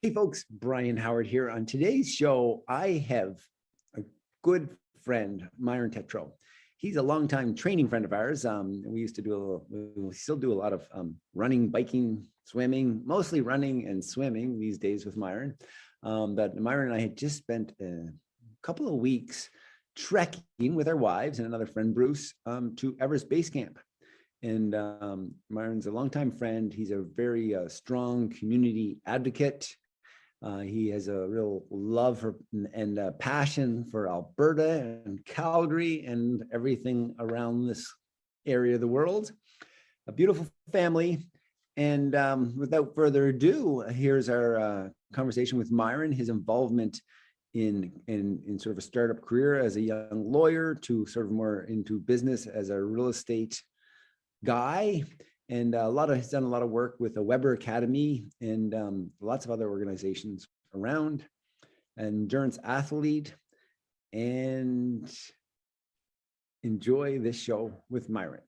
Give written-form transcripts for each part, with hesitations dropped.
Hey folks, Bryon Howard here. On today's show, I have a good friend, Myron Tetro. He's a longtime training friend of ours. We still do a lot of running, biking, swimming, mostly running and swimming these days with Myron. But Myron and I had just spent a couple of weeks trekking with our wives and another friend, Bruce, to Everest Base Camp. And Myron's a longtime friend. He's a very strong community advocate. He has a real love for and passion for Alberta and Calgary and everything around this area of the world. A beautiful family. And without further ado, here's our conversation with Myron, his involvement in sort of a startup career as a young lawyer to sort of more into business as a real estate guy. And he's done a lot of work with the Weber Academy and lots of other organizations around. Endurance athlete, and enjoy this show with Myron.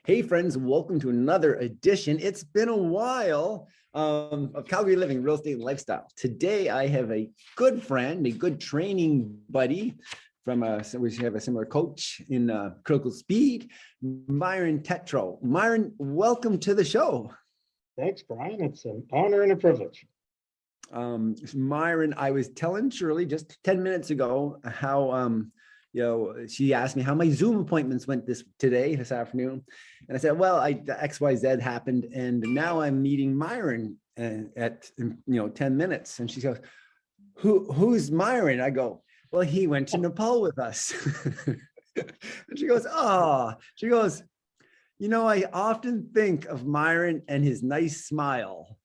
Hey friends, welcome to another edition. It's been a while of Calgary Living, Real Estate and Lifestyle. Today I have a good friend, a good training buddy, we have a similar coach in critical speed, Myron Tetro. Myron, welcome to the show. Thanks, Bryon. It's an honor and a privilege. Myron, I was telling Shirley just 10 minutes ago how she asked me how my Zoom appointments went this afternoon, and I said, well, XYZ happened, and now I'm meeting Myron at 10 minutes, and she goes, who's Myron? I go, well, he went to Nepal with us. And she goes, I often think of Myron and his nice smile.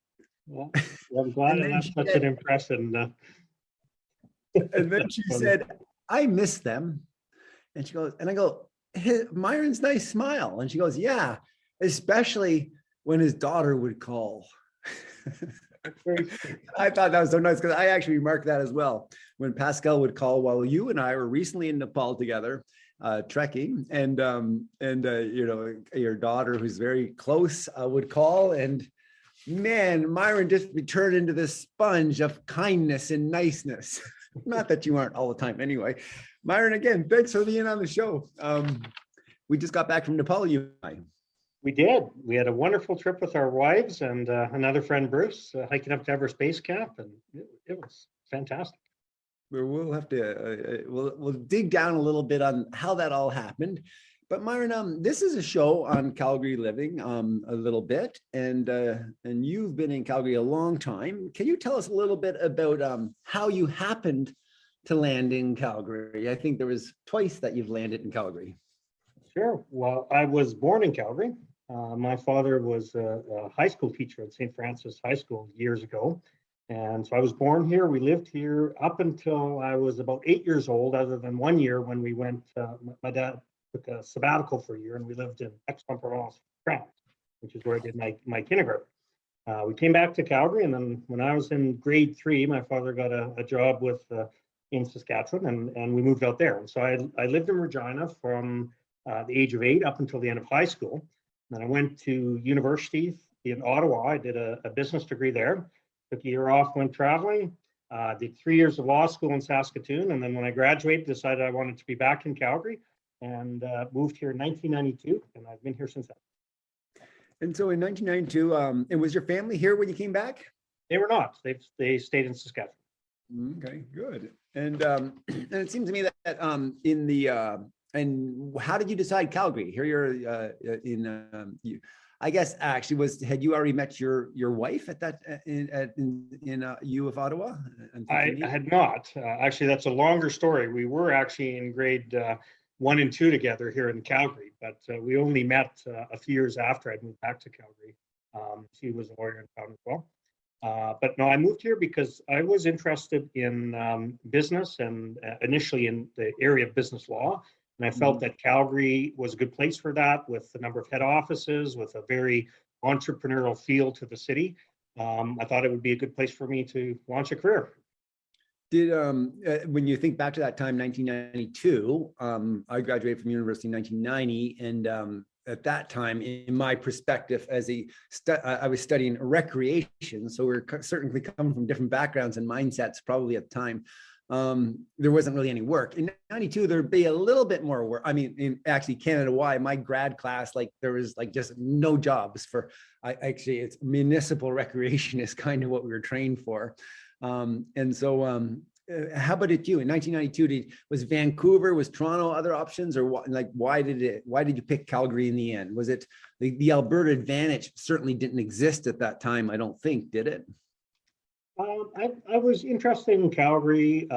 Well, I'm glad I left such an impression. And then she said, I miss them. And she goes, and I go, Myron's nice smile. And she goes, yeah, especially when his daughter would call. I thought that was so nice because I actually remarked that as well. When Pascal would call while you and I were recently in Nepal together, trekking, and your daughter, who's very close, would call, and man, Myron just turned into this sponge of kindness and niceness. Not that you aren't all the time anyway. Myron, again, thanks for being on the show. We just got back from Nepal, you and I. We did. We had a wonderful trip with our wives and another friend, Bruce, hiking up to Everest Base Camp, and it was fantastic. We'll have to we'll dig down a little bit on how that all happened. But Myron, this is a show on Calgary living a little bit, and you've been in Calgary a long time. Can you tell us a little bit about how you happened to land in Calgary? I think there was twice that you've landed in Calgary. Sure. Well, I was born in Calgary. My father was a high school teacher at St. Francis High School years ago. And so I was born here. We lived here up until I was about 8 years old, other than 1 year when we went, my dad took a sabbatical for a year and we lived in Aix-en-Provence, France, which is where I did my kindergarten. We came back to Calgary, and then when I was in grade 3, my father got a job in Saskatchewan, and we moved out there. And so I lived in Regina from the age of 8 up until the end of high school. Then I went to university in Ottawa. I did a business degree there. Took a year off, went traveling, did 3 years of law school in Saskatoon. And then when I graduated, decided I wanted to be back in Calgary, and moved here in 1992. And I've been here since then. And so in 1992, and was your family here when you came back? They were not. They stayed in Saskatchewan. Okay, good. And it seems to me that and how did you decide Calgary? Here you're I guess actually had you already met your wife at that in U of Ottawa? I had not. Actually, that's a longer story. We were actually in grade 1 and 2 together here in Calgary, but we only met a few years after I'd moved back to Calgary. She was a lawyer in town as well. But no, I moved here because I was interested in business, and initially in the area of business law. And I felt that Calgary was a good place for that, with the number of head offices, with a very entrepreneurial feel to the city. I thought it would be a good place for me to launch a career. Did when you think back to that time, 1992, I graduated from university in 1990, at that time, in my perspective, I was studying recreation, so we're certainly coming from different backgrounds and mindsets probably at the time. There wasn't really any work. In 92, there'd be a little bit more work. I mean, in actually Canada Y, my grad class, like there was like just no jobs for, it's municipal recreation is kind of what we were trained for. And so how about it you in 1992? Was Vancouver, was Toronto other options, or what, like why did you pick Calgary in the end? Was it the Alberta advantage certainly didn't exist at that time, I don't think, did it? I was interested in Calgary,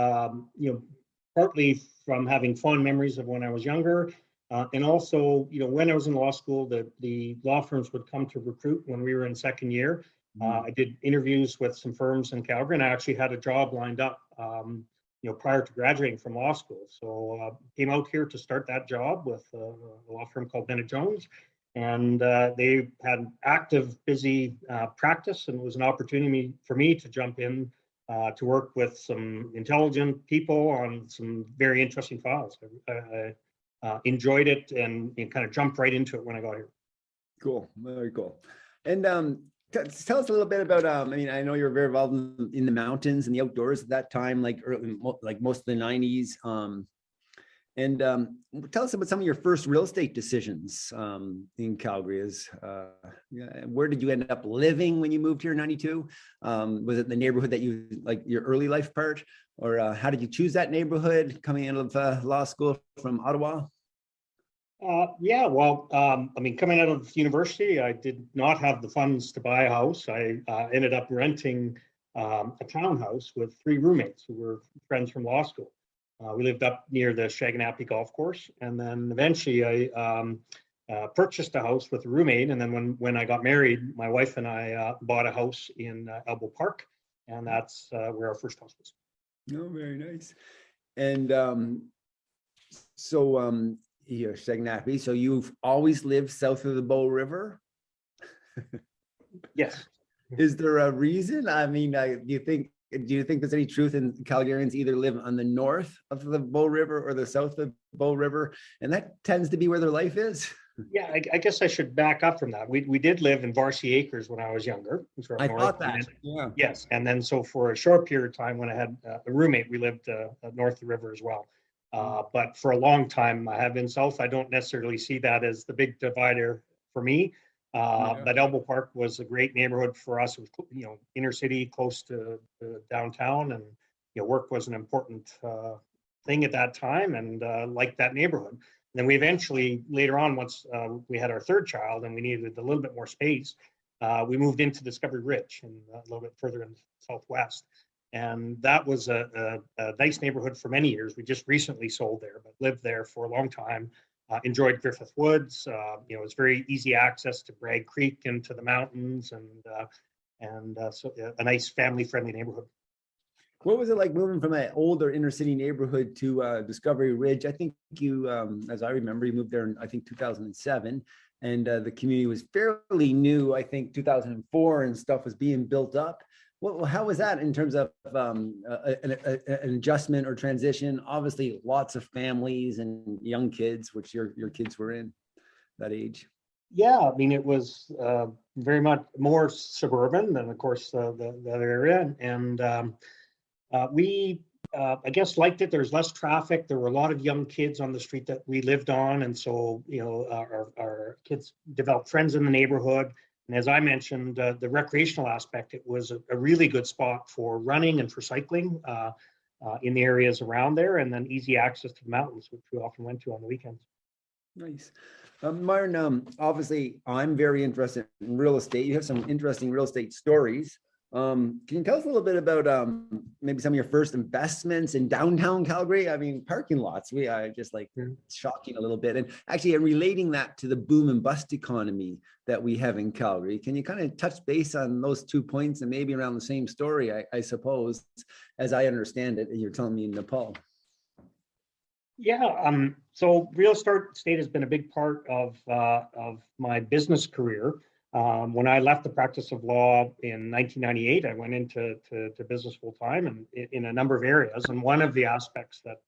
partly from having fond memories of when I was younger, and also, when I was in law school, the law firms would come to recruit when we were in second year. I did interviews with some firms in Calgary, and I actually had a job lined up, prior to graduating from law school. So came out here to start that job with a law firm called Bennett Jones, and they had active, busy practice, and it was an opportunity for me to jump in to work with some intelligent people on some very interesting files. I enjoyed it and kind of jumped right into it when I got here. Cool, very cool. And tell us a little bit about, I know you were very involved in the mountains and the outdoors at that time, like most of the 90s. And tell us about some of your first real estate decisions in Calgary. Where did you end up living when you moved here in 92? Was it the neighborhood that you, like your early life part? Or how did you choose that neighborhood coming out of law school from Ottawa? Coming out of university, I did not have the funds to buy a house. I ended up renting a townhouse with 3 roommates who were friends from law school. We lived up near the Shaganappi Golf Course, and then eventually I purchased a house with a roommate. And then when I got married, my wife and I bought a house in Elbow Park, and that's where our first house was. Oh, very nice. And here, Shaganappi. So you've always lived south of the Bow River? Yes. Is there a reason? Do you think there's any truth in Calgarians either live on the north of the Bow River or the south of the Bow River? And that tends to be where their life is. Yeah, I guess I should back up from that. We did live in Varsity Acres when I was younger. I thought that. Yeah. Yes. And then so for a short period of time when I had a roommate, we lived north of the river as well. But for a long time, I have been south. I don't necessarily see that as the big divider for me. But Elbow Park was a great neighborhood for us. It was, inner city, close to downtown, and work was an important thing at that time, and liked that neighborhood. And then we eventually, later on, once we had our third child and we needed a little bit more space, we moved into Discovery Ridge and a little bit further in the southwest. And that was a nice neighborhood for many years. We just recently sold there, but lived there for a long time. Enjoyed Griffith Woods. It was very easy access to Bragg Creek and to the mountains, and so a nice family-friendly neighborhood. What was it like moving from an older inner city neighborhood to Discovery Ridge? I think you, as I remember, you moved there in, I think, 2007, and the community was fairly new. I think 2004, and stuff was being built up. Well, how was that in terms of an adjustment or transition? Obviously, lots of families and young kids, which your kids were in that age. Yeah, it was very much more suburban than, of course, the other area. And we, I guess, liked it. There's less traffic. There were a lot of young kids on the street that we lived on. And so, our kids developed friends in the neighborhood. And as I mentioned, the recreational aspect, it was a really good spot for running and for cycling in the areas around there, and then easy access to the mountains, which we often went to on the weekends. Nice. Myron, obviously, I'm very interested in real estate. You have some interesting real estate stories. Can you tell us a little bit about maybe some of your first investments in downtown Calgary? Parking lots, just like shocking a little bit. And actually relating that to the boom and bust economy that we have in Calgary. Can you kind of touch base on those 2 points and maybe around the same story, I suppose, as I understand it, and you're telling me in Nepal? Yeah, so real estate has been a big part of my business career. When I left the practice of law in 1998, I went into business full time and in a number of areas. And one of the aspects that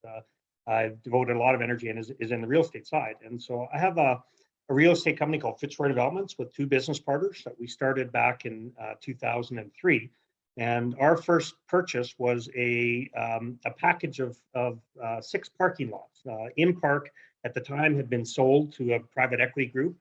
I've devoted a lot of energy in is in the real estate side. And so I have a a real estate company called Fitzroy Developments with two business partners that we started back in 2003. And our first purchase was a package of 6 parking lots. In-Park at the time had been sold to a private equity group,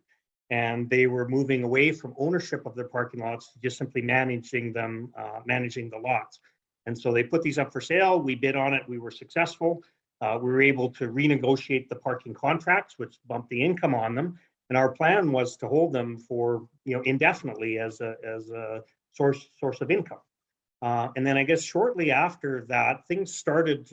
and they were moving away from ownership of their parking lots to just simply managing them, managing the lots. And so they put these up for sale. We bid on it. We were successful. We were able to renegotiate the parking contracts, which bumped the income on them. And our plan was to hold them for indefinitely as a source of income. And then I guess shortly after that, things started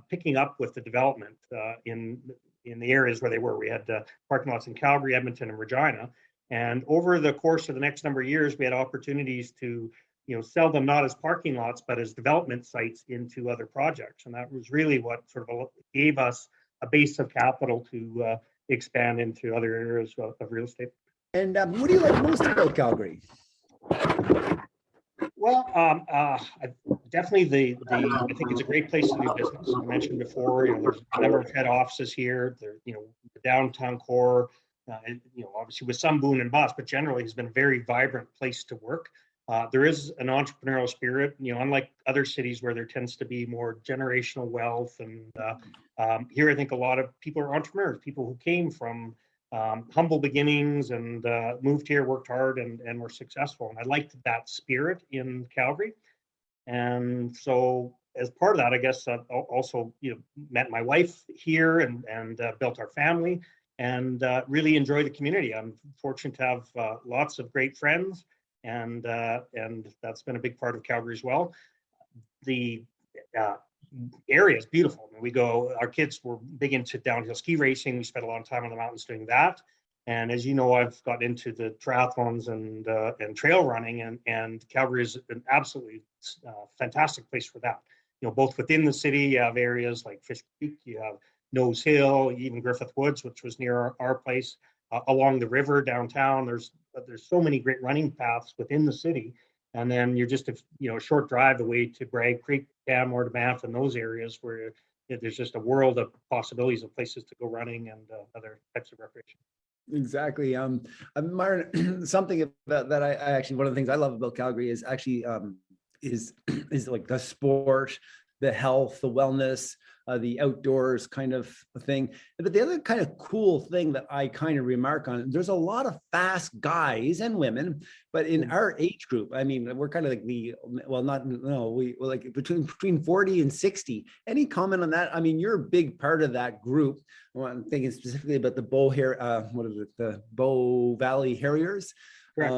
picking up with the development in the areas where they were. We had parking lots in Calgary, Edmonton, and Regina. And over the course of the next number of years, we had opportunities to sell them not as parking lots, but as development sites into other projects. And that was really what sort of gave us a base of capital to expand into other areas of real estate. And what do you like most about Calgary? Well, definitely I think it's a great place to do business. I mentioned before, there's a number of head offices here. There, the downtown core, obviously with some boom and bust, but generally has been a very vibrant place to work. There is an entrepreneurial spirit, unlike other cities where there tends to be more generational wealth. And here, I think a lot of people are entrepreneurs, people who came from humble beginnings and moved here, worked hard, and were successful. And I liked that spirit in Calgary. And so as part of that, I guess also met my wife here and built our family and really enjoy the community. I'm fortunate to have lots of great friends, and that's been a big part of Calgary as well. The area is beautiful. I mean, our kids were big into downhill ski racing. We spent a lot of time on the mountains doing that. And as you know, I've got into the triathlons and trail running, and Calgary is an absolutely fantastic place for that. Both within the city, you have areas like Fish Creek, you have Nose Hill, even Griffith Woods, which was near our place. Along the river downtown, there's so many great running paths within the city. And then you're just a short drive away to Bragg Creek, Canmore, to Banff, and those areas where there's just a world of possibilities of places to go running and other types of recreation. Exactly. Myron, something about that I actually, one of the things I love about Calgary is actually is like the sport, the health, the wellness, the outdoors kind of thing. But the other kind of cool thing that I kind of remark on, there's a lot of fast guys and women, but in our age group, I mean, we're kind of like we're like between 40 and 60. Any comment on that? I mean, you're a big part of that group. Well, I'm thinking specifically about the the Bow Valley Harriers. Correct.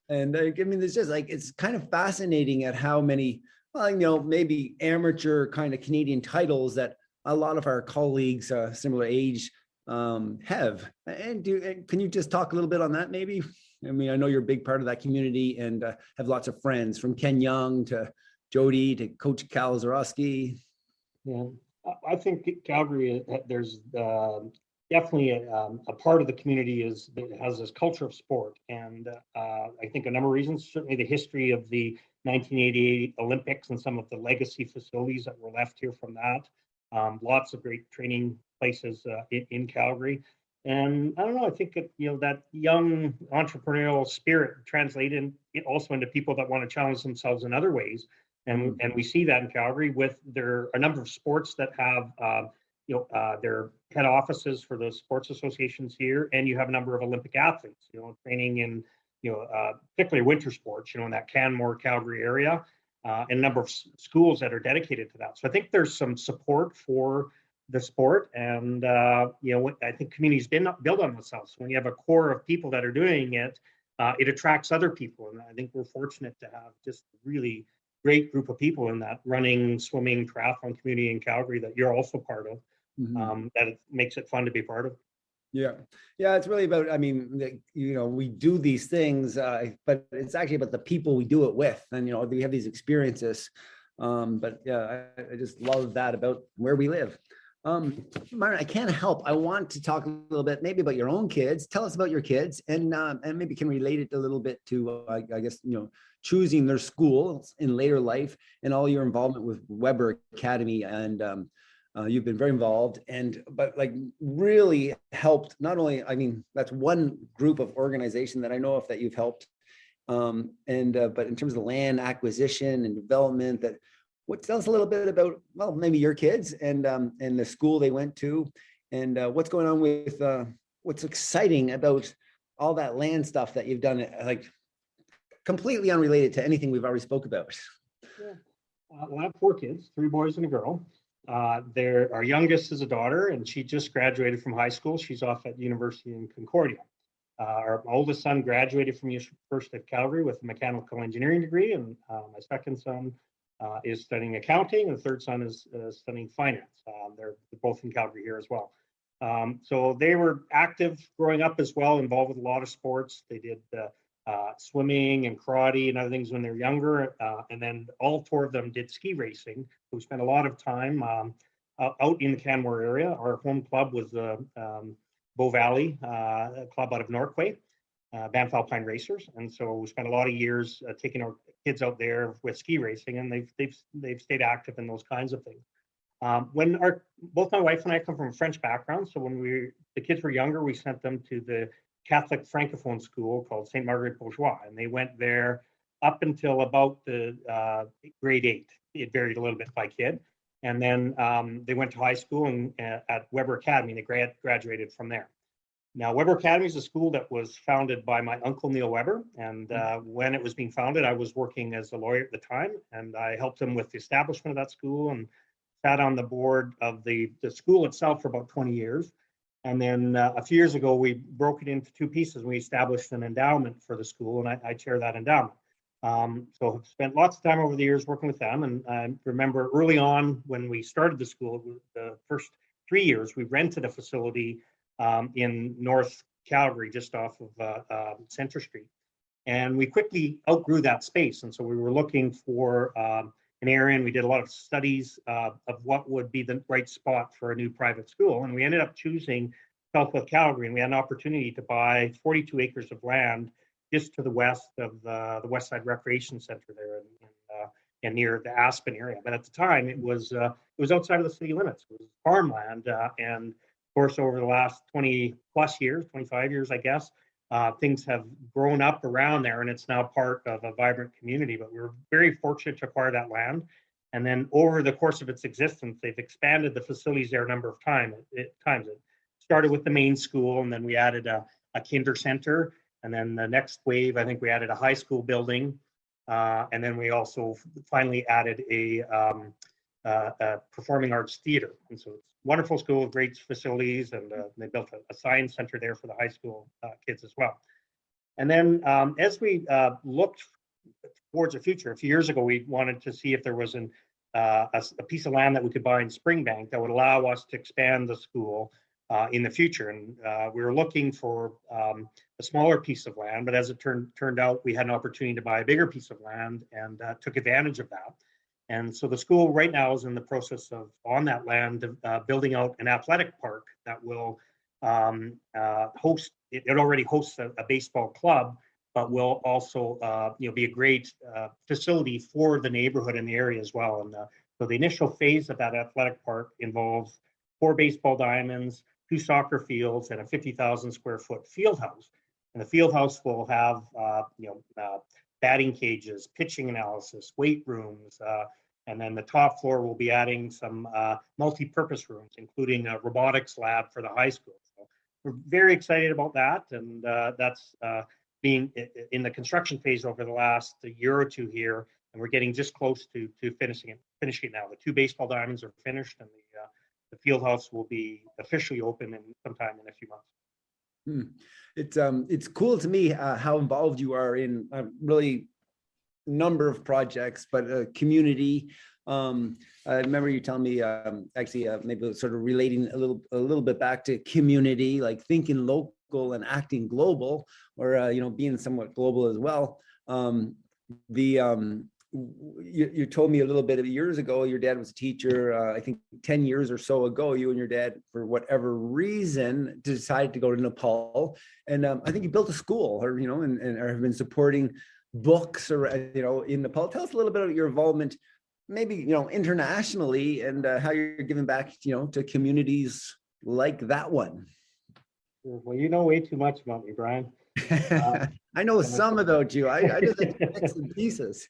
And I mean, there's just it's kind of fascinating at how many, well, maybe amateur kind of Canadian titles that a lot of our colleagues, similar age, have. And can you just talk a little bit on that, maybe? I mean, I know you're a big part of that community and have lots of friends, from Ken Young to Jody to Coach Cal Zarowski. Yeah, I think Calgary, there's definitely a part of the community that has this culture of sport. And I think a number of reasons, certainly the history of the 1988 Olympics and some of the legacy facilities that were left here from that. Lots of great training places in Calgary. And I don't know, I think that young entrepreneurial spirit translated also into people that want to challenge themselves in other ways. And we see that in Calgary there are a number of sports that have their head offices for the sports associations here, and you have a number of Olympic athletes, training in particularly winter sports, in that Canmore, Calgary area, and a number of schools that are dedicated to that. So I think there's some support for the sport, and I think communities build on themselves. So when you have a core of people that are doing it, it attracts other people, and I think we're fortunate to have just a really great group of people in that running, swimming, triathlon community in Calgary that you're also part of. That it makes it fun to be part of. Yeah, it's really about, I mean, we do these things, but it's actually about the people we do it with, and we have these experiences. But yeah, I just love that about where we live. Myron, I can't help. I want to talk a little bit maybe about your own kids. Tell us about your kids, and maybe can relate it a little bit to, I guess, choosing their school in later life, and all your involvement with Weber Academy and You've been very involved, but like really helped. Not only, I mean, that's one group of organization that I know of that you've helped, but in terms of land acquisition and development, tell us a little bit about, well, maybe your kids and the school they went to, and what's going on with what's exciting about all that land stuff that you've done, like completely unrelated to anything we've already spoke about. Yeah. Well, I have 4 kids, 3 boys and a girl. Our youngest is a daughter, and she just graduated from high school. She's off at University in Concordia. Our oldest son graduated from University of Calgary with a mechanical engineering degree, and my second son is studying accounting, and the third son is studying finance. They're both in Calgary here as well. So they were active growing up as well, involved with a lot of sports. They did swimming and karate and other things when they were younger. And then all 4 of them did ski racing. So we spent a lot of time out in the Canmore area. Our home club was the Bow Valley club out of Norquay, Banff Alpine Racers. And so we spent a lot of years taking our kids out there with ski racing, and they've stayed active in those kinds of things. When both my wife and I come from a French background, so when the kids were younger, we sent them to the Catholic Francophone school called St. Margaret Bourgeois, and they went there up until about the grade 8. It varied a little bit by kid, and then they went to high school and at Weber Academy. They graduated from there. Now, Weber Academy is a school that was founded by my uncle Neil Weber, and when it was being founded, I was working as a lawyer at the time, and I helped him with the establishment of that school and sat on the board of the school itself for about 20 years. And then a few years ago, we broke it into 2 pieces. We established an endowment for the school, and I chair that endowment. So I've spent lots of time over the years working with them. And I remember early on when we started the school, the first 3 years, we rented a facility in North Calgary, just off of Center Street. And we quickly outgrew that space. And so we were looking for an area, and we did a lot of studies of what would be the right spot for a new private school. And we ended up choosing Southwest Calgary, and we had an opportunity to buy 42 acres of land just to the west of the West Side Recreation Center there and near the Aspen area. But at the time, it was outside of the city limits. It was farmland, and of course, over the last 20 plus years, 25 years, I guess, things have grown up around there, and it's now part of a vibrant community. But we were very fortunate to acquire that land. And then over the course of its existence, they've expanded the facilities there a number of times. It started with the main school, and then we added a kinder center. And then the next wave, I think we added a high school building. And then we also finally added a performing arts theater. And so it's a wonderful school with great facilities, and they built a science center there for the high school kids as well. And then as we looked towards the future, a few years ago, we wanted to see if there was a piece of land that we could buy in Springbank that would allow us to expand the school in the future. And we were looking for a smaller piece of land, but as it turned out, we had an opportunity to buy a bigger piece of land, and took advantage of that. And so the school right now is in the process of, on that land, building out an athletic park that will host, it already hosts a baseball club, but will also be a great facility for the neighborhood and the area as well. And so the initial phase of that athletic park involves 4 baseball diamonds, 2 soccer fields, and a 50,000 square foot field house. And the field house will have batting cages, pitching analysis, weight rooms, and then the top floor will be adding some multi-purpose rooms, including a robotics lab for the high school. So we're very excited about that, and that's being in the construction phase over the last year or 2 here, and we're getting just close to finishing it now. The 2 baseball diamonds are finished, and the field house will be officially open sometime in a few months. It's cool to me how involved you are in really number of projects, but community. I remember you telling me actually maybe sort of relating a little bit back to community, like thinking local and acting global, or being somewhat global as well. You told me a little bit of years ago, your dad was a teacher. I think 10 years or so ago, you and your dad, for whatever reason, decided to go to Nepal. And I think you built a school, or and have been supporting books, or in Nepal. Tell us a little bit about your involvement maybe, internationally, and how you're giving back, to communities like that one. Well, you know way too much about me, Bryon. I know And some about you. I just like bits and pieces.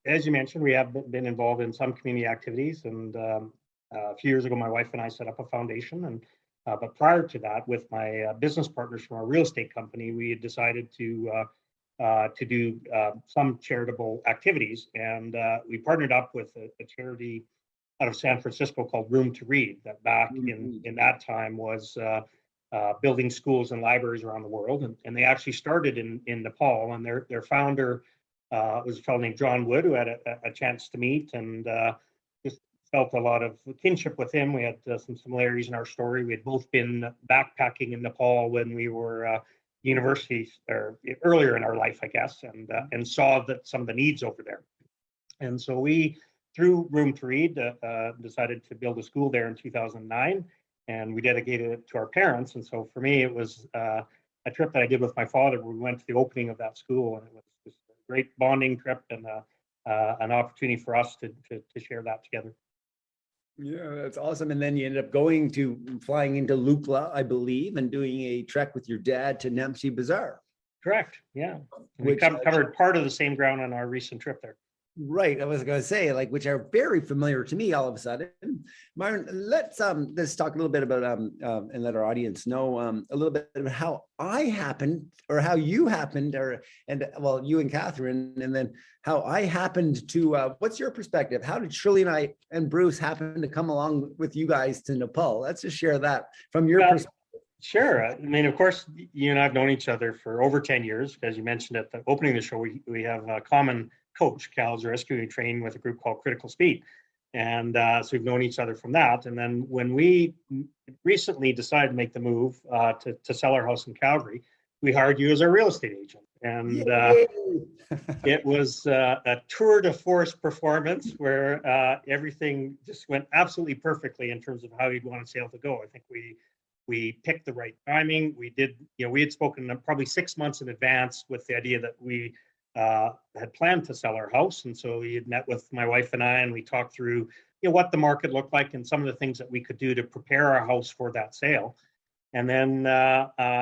As you mentioned, we have been involved in some community activities, and a few years ago, my wife and I set up a foundation. And but prior to that, with my business partners from our real estate company, we had decided to do some charitable activities, and we partnered up with a charity out of San Francisco called Room to Read. That back in that time was building schools and libraries around the world, and they actually started in Nepal. And their founder was a fellow named John Wood, who had a chance to meet, and just felt a lot of kinship with him. We had some similarities in our story. We had both been backpacking in Nepal when we were university, or earlier in our life, I guess, and saw that some of the needs over there. And so we, through Room to Read, decided to build a school there in 2009, and we dedicated it to our parents. And so for me, it was a trip that I did with my father, where we went to the opening of that school, and it was just a great bonding trip, and an opportunity for us to share that together. Yeah, that's awesome. And then you ended up flying into Lukla, I believe, and doing a trek with your dad to Namche Bazaar. Correct. Yeah. We covered part of the same ground on our recent trip there. Right. I was going to say, which are very familiar to me all of a sudden. Myron, let's talk a little bit about, and let our audience know a little bit about how how you happened, you and Catherine, and then how I happened to, what's your perspective? How did Shirley and I and Bruce happen to come along with you guys to Nepal? Let's just share that from your perspective. Sure. I mean, of course, you and I have known each other for over 10 years. As you mentioned at the opening of the show, we have a common coach, Cal Zareski, who trained with a group called Critical Speed. And so we've known each other from that. And then when we recently decided to make the move to sell our house in Calgary, we hired you as our real estate agent. And it was a tour de force performance where everything just went absolutely perfectly in terms of how you'd want a sale to go. I think we picked the right timing. We had spoken probably 6 months in advance with the idea that we had planned to sell our house. And so he had met with my wife and I, and we talked through what the market looked like and some of the things that we could do to prepare our house for that sale. And then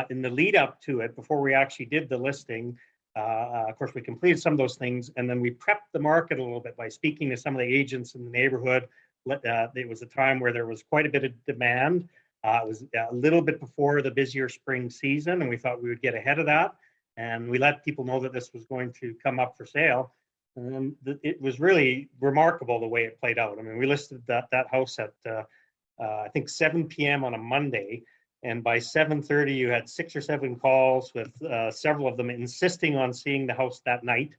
in the lead up to it, before we actually did the listing, of course, we completed some of those things, and then we prepped the market a little bit by speaking to some of the agents in the neighborhood. It was a time where there was quite a bit of demand. It was a little bit before the busier spring season, and we thought we would get ahead of that. And we let people know that this was going to come up for sale. And it was really remarkable the way it played out. I mean, we listed that house at, I think, 7 p.m. on a Monday. And by 7:30, you had 6 or 7 calls with several of them insisting on seeing the house that night.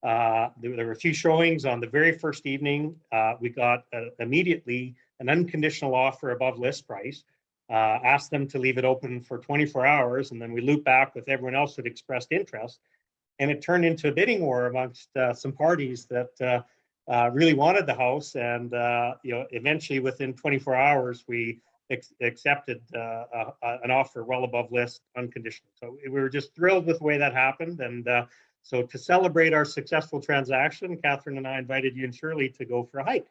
There were a few showings on the very first evening. We got immediately an unconditional offer above list price. Asked them to leave it open for 24 hours, and then we looped back with everyone else that expressed interest. And it turned into a bidding war amongst some parties that really wanted the house. And eventually, within 24 hours, we accepted an offer well above list, unconditional. So we were just thrilled with the way that happened. And so to celebrate our successful transaction, Catherine and I invited you and Shirley to go for a hike.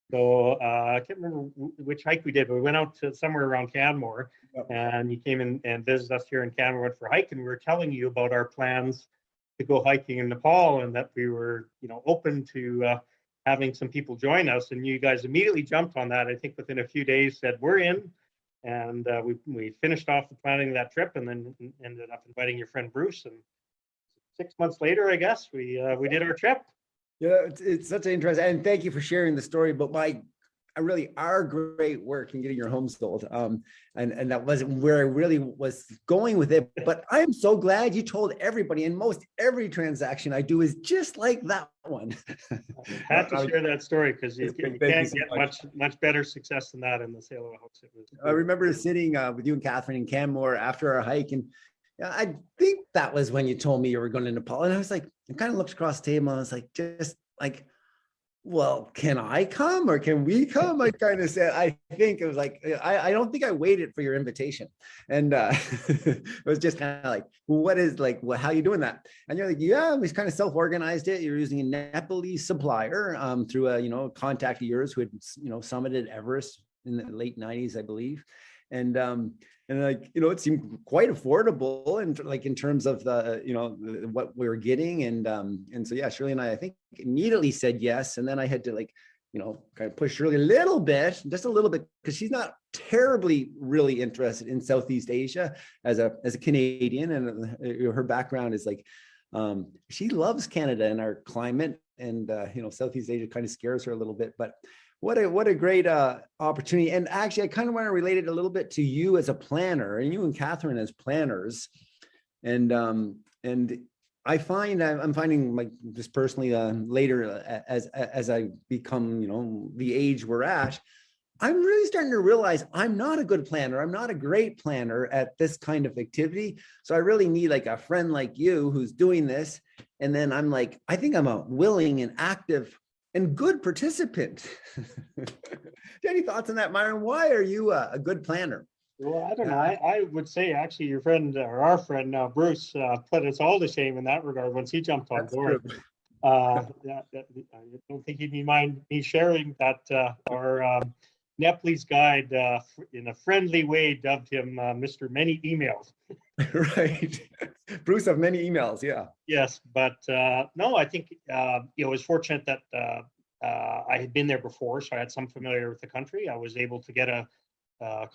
So I can't remember which hike we did, but we went out to somewhere around Canmore, and you came in and visited us here in Canmore, went for a hike, and we were telling you about our plans to go hiking in Nepal, and that we were, open to having some people join us. And you guys immediately jumped on that. I think within a few days said, we're in. And we finished off the planning of that trip, and then ended up inviting your friend Bruce. And 6 months later, I guess, we did our trip. Yeah, it's such an interesting, and thank you for sharing the story about our great work in getting your home sold. And that wasn't where I really was going with it, but I'm so glad you told everybody, and most every transaction I do is just like that one. I had to share that story because you can't get much better success than that in the sale of a house. I remember sitting with you and Catherine in Canmore after our hike, and I think that was when you told me you were going to Nepal. And I was like, I kind of looked across the table and I was like, well, can I come or can we come? I kind of said, I think it was like, I don't think I waited for your invitation. And it was just kind of like, well, what is like, well, how are you doing that? And you're like, yeah, we kind of self-organized it. You're using a Nepalese supplier through a, contact of yours who had, summited Everest in the late 90s, I believe. And like, it seemed quite affordable and like in terms of the, what we were getting. And so, yeah, Shirley and I think immediately said yes. And then I had to like, kind of push Shirley a little bit, just a little bit, because she's not terribly really interested in Southeast Asia as a Canadian. And her background is like, she loves Canada and our climate, and, Southeast Asia kind of scares her a little bit, but what a great opportunity. And actually, I kind of want to relate it a little bit to you as a planner, and you and Catherine as planners. And I find I'm finding, like, just personally later as I become, the age we're at, I'm really starting to realize I'm not a good planner. I'm not a great planner at this kind of activity. So I really need like a friend like you who's doing this. And then I'm like, I think I'm a willing and active and good participant. Do you have any thoughts on that, Myron? Why are you a good planner? Well, I don't know. I would say actually your friend or our friend Bruce put us all to shame in that regard once he jumped on board. I don't think he'd mind me sharing that our Nepalese guide in a friendly way dubbed him Mr. Many Emails. Right. Bruce of many emails, yeah. Yes, but no, I think I was fortunate that I had been there before, so I had some familiarity with the country. I was able to get a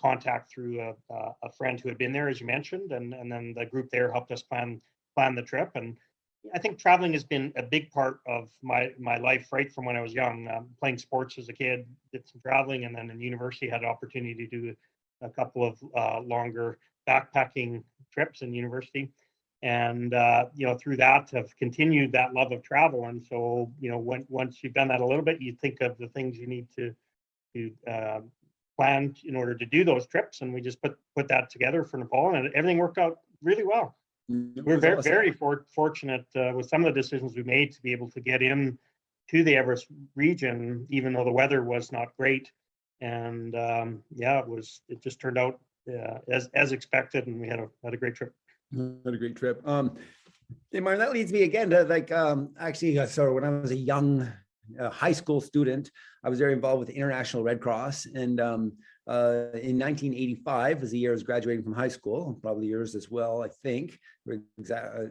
contact through a friend who had been there, as you mentioned, and then the group there helped us plan the trip. And I think traveling has been a big part of my life right from when I was young. Playing sports as a kid, did some traveling, and then in university had an opportunity to do a couple of longer backpacking trips in university. And through that have continued that love of travel. And so once you've done that a little bit, you think of the things you need to plan in order to do those trips. And we just put that together for Nepal, and everything worked out really well. We're very fortunate with some of the decisions we made to be able to get in to the Everest region, even though the weather was not great. And it just turned out as expected, and we had a great trip. Had a great trip. Hey, Myron, that leads me again to like so when I was a young high school student, I was very involved with the International Red Cross, and in 1985 was the year I was graduating from high school, probably yours as well, I think. We're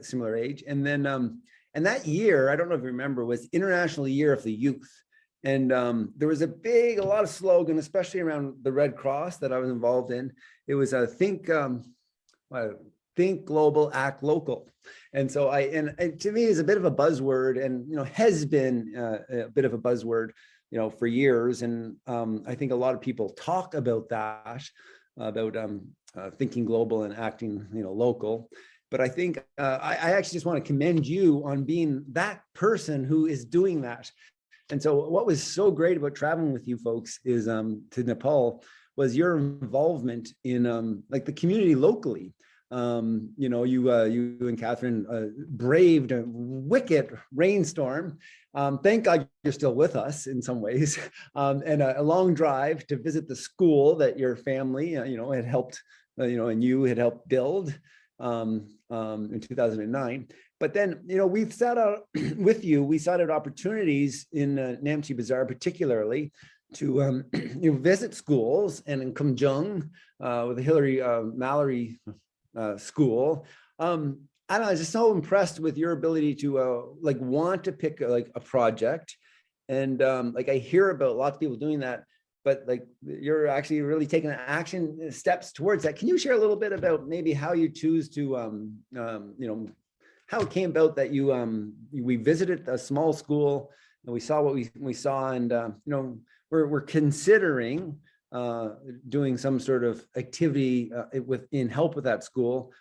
similar age. And then and that year, I don't know if you remember, was International Year of the Youth. And there was a lot of slogan, especially around the Red Cross that I was involved in. It was think global, act local. And so and to me is a bit of a buzzword, and has been a bit of a buzzword for years. And I think a lot of people talk about that, about thinking global and acting local. But I think I actually just want to commend you on being that person who is doing that. And so what was so great about traveling with you folks is to Nepal was your involvement in like the community locally. You and Catherine braved a wicked rainstorm. Thank God you're still with us in some ways, and a long drive to visit the school that your family, had helped, and you had helped build in 2009. But then, we've set out with you. We sought out opportunities in Namche Bazaar, particularly to visit schools, and in Kumjung with the Hillary Mallory school. I don't know, I was just so impressed with your ability to want to pick a project. And I hear about lots of people doing that, but you're actually really taking action steps towards that. Can you share a little bit about maybe how you choose to how it came about that we visited a small school and we saw what we saw, and we're considering doing some sort of activity in help with that school,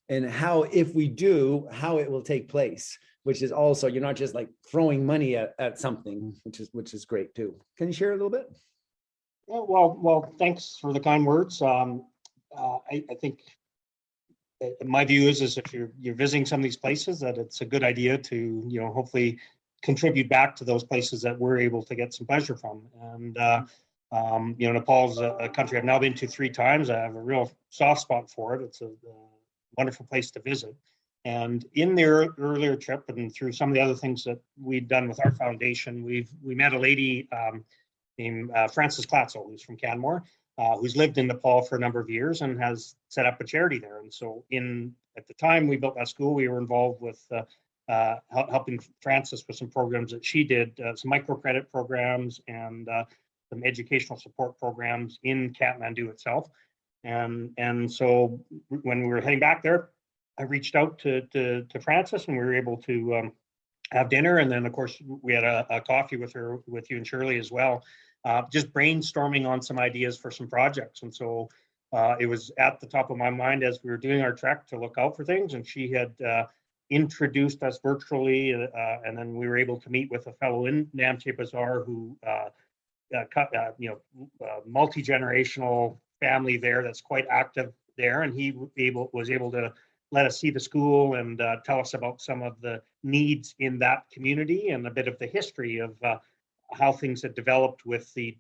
and how, if we do, how it will take place, which is also, you're not just throwing money at something, which is great too. Can you share a little bit? Well, thanks for the kind words. I think my view is if you're visiting some of these places, that it's a good idea to hopefully contribute back to those places that we're able to get some pleasure from. And Nepal's a country I've now been to 3 times. I have a real soft spot for it. It's a wonderful place to visit. And in the earlier trip, and through some of the other things that we'd done with our foundation, we met a lady named Frances Klatzel, who's from Canmore, who's lived in Nepal for a number of years and has set up a charity there. And so at the time we built that school, we were involved with helping Frances with some programs that she did, some microcredit programs and some educational support programs in Kathmandu itself. And so when we were heading back there, I reached out to Frances, and we were able to have dinner. And then, of course, we had a coffee with you and Shirley as well, just brainstorming on some ideas for some projects. And so it was at the top of my mind as we were doing our trek to look out for things. And she had introduced us virtually, and then we were able to meet with a fellow in Namche Bazaar who multi-generational family there that's quite active there, and he was able to let us see the school and tell us about some of the needs in that community and a bit of the history of how things had developed with the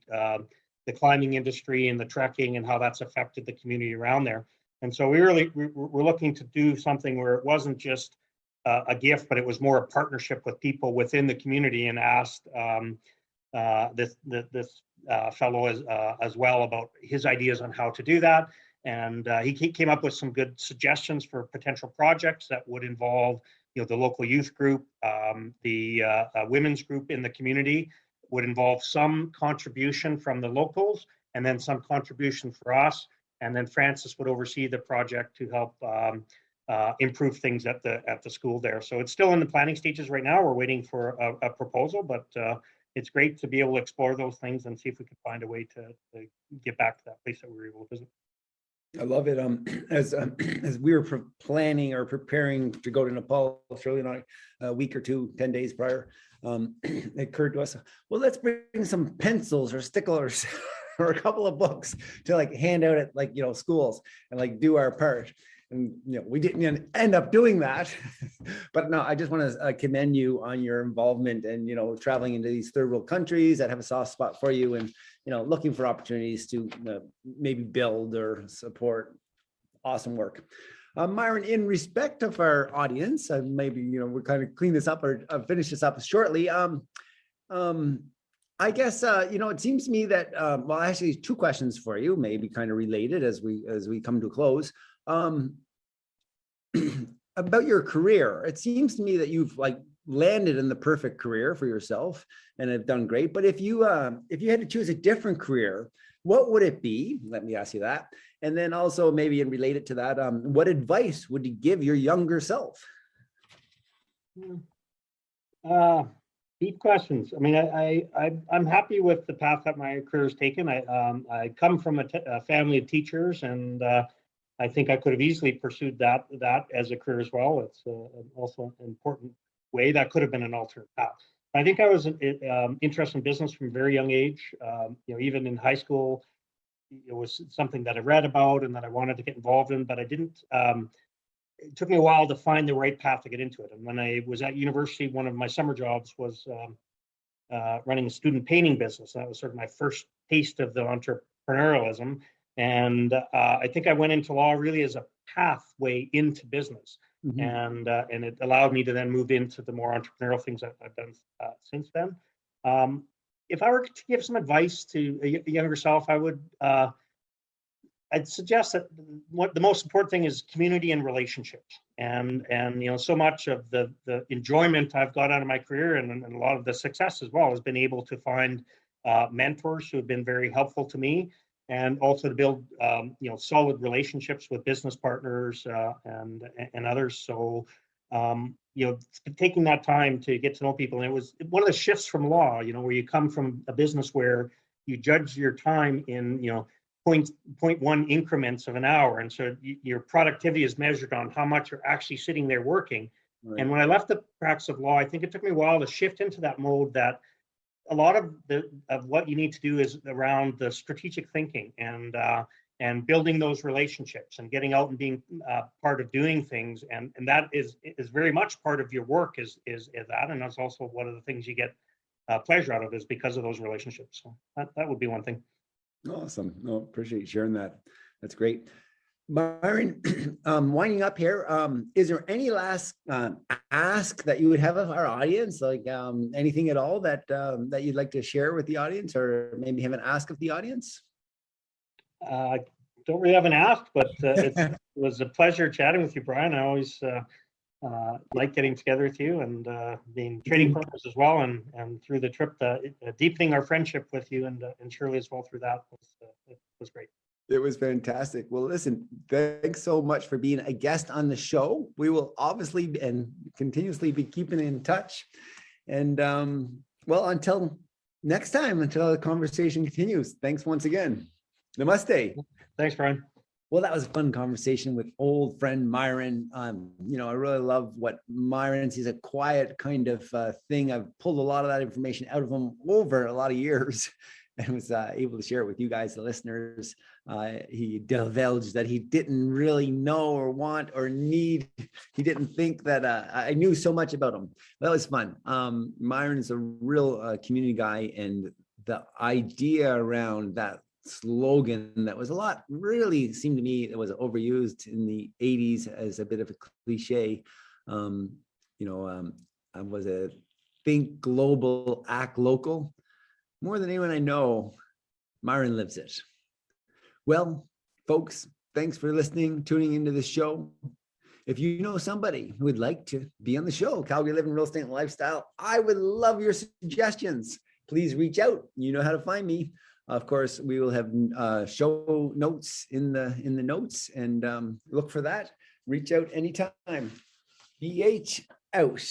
climbing industry and the trekking and how that's affected the community around there. And so we're looking to do something where it wasn't just a gift, but it was more a partnership with people within the community, and asked this fellow as well about his ideas on how to do that. And he came up with some good suggestions for potential projects that would involve, the local youth group, the women's group in the community, would involve some contribution from the locals, and then some contribution for us. And then Frances would oversee the project to help improve things at the school there. So it's still in the planning stages right now. We're waiting for a proposal, but it's great to be able to explore those things and see if we can find a way to get back to that place that we were able to visit. I love it. As we were planning or preparing to go to Nepal, Shirley and I, a week or 10 days prior, it occurred to us, well, let's bring some pencils or sticklers or a couple of books to hand out at schools and do our part. And we didn't end up doing that, but no, I just want to commend you on your involvement and traveling into these third world countries that have a soft spot for you, and looking for opportunities to maybe build or support awesome work. Myron, in respect of our audience, maybe we'll kind of clean this up or finish this up shortly. I guess it seems to me that well, actually, 2 questions for you, maybe kind of related as we come to a close. About your career, it seems to me that you've landed in the perfect career for yourself and have done great. But if you had to choose a different career, what would it be? Let me ask you that. And then also maybe and related to that, what advice would you give your younger self? Deep questions. I mean, I'm happy with the path that my career has taken. I come from a family of teachers, and I think I could have easily pursued that as a career as well. It's also an important way. That could have been an alternate path. I think I was interested in business from a very young age. Even in high school, it was something that I read about and that I wanted to get involved in, but I didn't. It took me a while to find the right path to get into it. And when I was at university, one of my summer jobs was running a student painting business. That was sort of my first taste of the entrepreneurialism. And I think I went into law really as a pathway into business. Mm-hmm. And it allowed me to then move into the more entrepreneurial things that I've done since then. If I were to give some advice to a younger self, I'd suggest that the most important thing is community and relationships. And so much of the enjoyment I've got out of my career and a lot of the success as well has been able to find mentors who have been very helpful to me, and also to build solid relationships with business partners and others. So taking that time to get to know people, and it was one of the shifts from law, where you come from a business where you judge your time in 0.1 increments of an hour, and so your productivity is measured on how much you're actually sitting there working. Right. And when I left the practice of law, I think it took me a while to shift into that mode that a lot of what you need to do is around the strategic thinking and and building those relationships and getting out and being part of doing things. And that is very much part of your work is that. And that's also one of the things you get pleasure out of is because of those relationships. So that would be one thing. Awesome. No, appreciate you sharing that. That's great. Myron, winding up here, is there any last ask that you would have of our audience, like anything at all that that you'd like to share with the audience, or maybe have an ask of the audience? Don't really have an ask, but it was a pleasure chatting with you, Bryon. I always like getting together with you and being training partners as well, and through the trip, deepening our friendship with you and Shirley as well through that was great. It was fantastic. Well, listen, thanks so much for being a guest on the show. We will obviously and continuously be keeping in touch. And well, until next time, until the conversation continues, thanks once again. Namaste. Thanks, Bryon. Well, that was a fun conversation with old friend Myron. You know, I really love what Myron's. He's a quiet kind of thing. I've pulled a lot of that information out of him over a lot of years and was able to share it with you guys, the listeners. He divulged that he didn't really know or want or need. He didn't think that I knew so much about him. That was fun. Myron is a real community guy, and the idea around that slogan that was a lot, really seemed to me it was overused in the 80s as a bit of a cliche. You know, I was a think global, act local. More than anyone I know, Myron lives it. Well, folks, thanks for listening, tuning into the show. If you know somebody who would like to be on the show, Calgary Living Real Estate and Lifestyle, I would love your suggestions. Please reach out. You know how to find me. Of course, we will have show notes in the notes, and look for that. Reach out anytime. BH out.